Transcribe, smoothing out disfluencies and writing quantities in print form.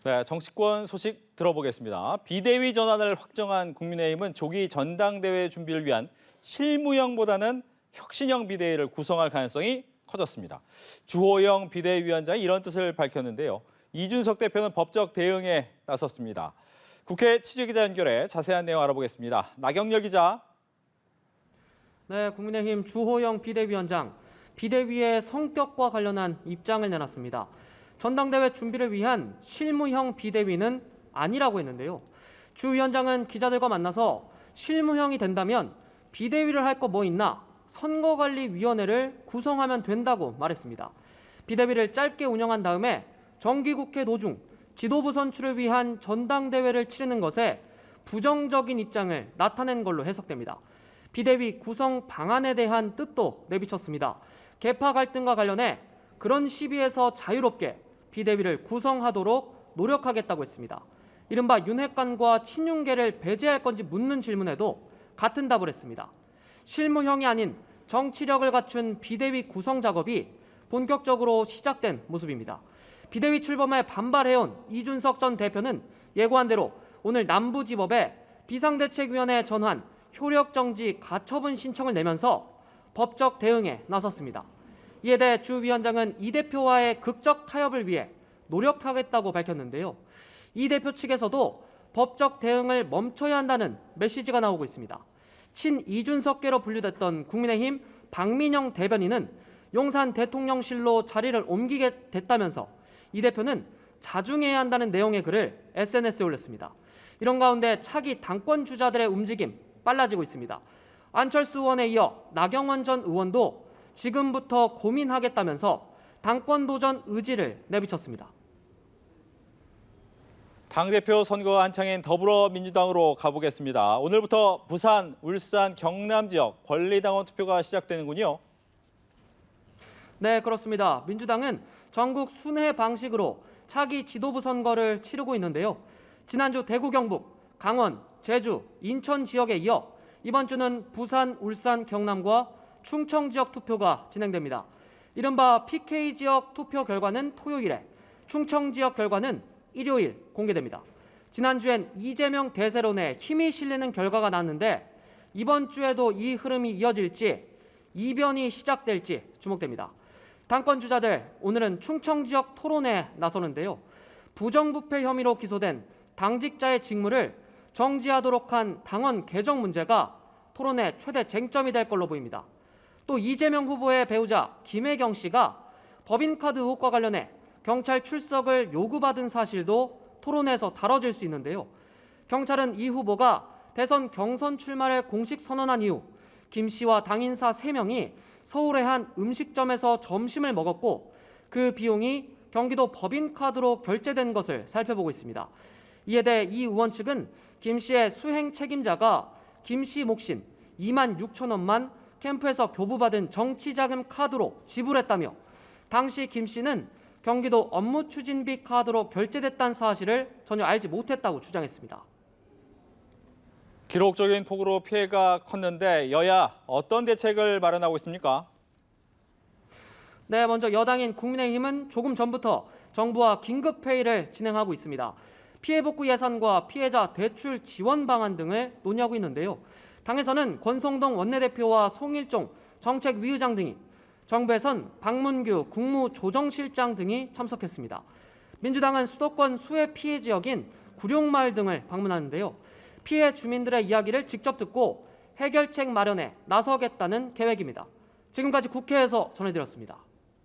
네, 정치권 소식 들어보겠습니다. 비대위 전환을 확정한 국민의힘은 조기 전당대회 준비를 위한 실무형보다는 혁신형 비대위를 구성할 가능성이 커졌습니다. 주호영 비대위원장이 이런 뜻을 밝혔는데요. 이준석 대표는 법적 대응에 나섰습니다. 국회 취재기자 연결해 자세한 내용 알아보겠습니다. 나경열 기자. 네, 국민의힘 주호영 비대위원장, 비대위의 성격과 관련한 입장을 내놨습니다. 전당대회 준비를 위한 실무형 비대위는 아니라고 했는데요. 주 위원장은 기자들과 만나서 실무형이 된다면 비대위를 할 거 뭐 있나 선거관리위원회를 구성하면 된다고 말했습니다. 비대위를 짧게 운영한 다음에 정기국회 도중 지도부 선출을 위한 전당대회를 치르는 것에 부정적인 입장을 나타낸 걸로 해석됩니다. 비대위 구성 방안에 대한 뜻도 내비쳤습니다. 계파 갈등과 관련해 그런 시비에서 자유롭게 비대위를 구성하도록 노력하겠다고 했습니다. 이른바 윤핵관과 친윤계를 배제할 건지 묻는 질문에도 같은 답을 했습니다. 실무형이 아닌 정치력을 갖춘 비대위 구성 작업이 본격적으로 시작된 모습입니다. 비대위 출범에 반발해온 이준석 전 대표는 예고한 대로 오늘 남부지법에 비상대책위원회 전환, 효력정지, 가처분 신청을 내면서 법적 대응에 나섰습니다. 이에 대해 주 위원장은 이 대표와의 극적 타협을 위해 노력하겠다고 밝혔는데요. 이 대표 측에서도 법적 대응을 멈춰야 한다는 메시지가 나오고 있습니다. 친 이준석계로 분류됐던 국민의힘 박민영 대변인은 용산 대통령실로 자리를 옮기게 됐다면서 이 대표는 자중해야 한다는 내용의 글을 SNS에 올렸습니다. 이런 가운데 차기 당권 주자들의 움직임 빨라지고 있습니다. 안철수 의원에 이어 나경원 전 의원도 지금부터 고민하겠다면서 당권 도전 의지를 내비쳤습니다. 당대표 선거가 한창인 더불어민주당으로 가보겠습니다. 오늘부터 부산, 울산, 경남 지역 권리당원 투표가 시작되는군요. 네, 그렇습니다. 민주당은 전국 순회 방식으로 차기 지도부 선거를 치르고 있는데요. 지난주 대구, 경북, 강원, 제주, 인천 지역에 이어 이번 주는 부산, 울산, 경남과 충청 지역 투표가 진행됩니다. 이른바 PK 지역 투표 결과는 토요일에, 충청 지역 결과는 일요일 공개됩니다. 지난주엔 이재명 대세론에 힘이 실리는 결과가 났는데 이번 주에도 이 흐름이 이어질지 이변이 시작될지 주목됩니다. 당권 주자들 오늘은 충청 지역 토론에 나서는데요. 부정부패 혐의로 기소된 당직자의 직무를 정지하도록 한 당원 개정 문제가 토론의 최대 쟁점이 될 걸로 보입니다. 또 이재명 후보의 배우자 김혜경 씨가 법인카드 의혹과 관련해 경찰 출석을 요구받은 사실도 토론에서 다뤄질 수 있는데요. 경찰은 이 후보가 대선 경선 출마를 공식 선언한 이후 김 씨와 당인사 3명이 서울의 한 음식점에서 점심을 먹었고 그 비용이 경기도 법인카드로 결제된 것을 살펴보고 있습니다. 이에 대해 이 의원 측은 김 씨의 수행 책임자가 김 씨 몫인 2만 6천 원만 캠프에서 교부받은 정치자금 카드로 지불했다며 당시 김 씨는 경기도 업무추진비 카드로 결제됐다는 사실을 전혀 알지 못했다고 주장했습니다. 기록적인 폭우로 피해가 컸는데 여야 어떤 대책을 마련하고 있습니까? 네, 먼저 여당인 국민의힘은 조금 전부터 정부와 긴급회의를 진행하고 있습니다. 피해 복구 예산과 피해자 대출 지원 방안 등을 논의하고 있는데요. 당에서는 권성동 원내대표와 송일종 정책위의장 등이, 정부에선 박문규 국무조정실장 등이 참석했습니다. 민주당은 수도권 수해 피해 지역인 구룡마을 등을 방문하는데요. 피해 주민들의 이야기를 직접 듣고 해결책 마련에 나서겠다는 계획입니다. 지금까지 국회에서 전해드렸습니다.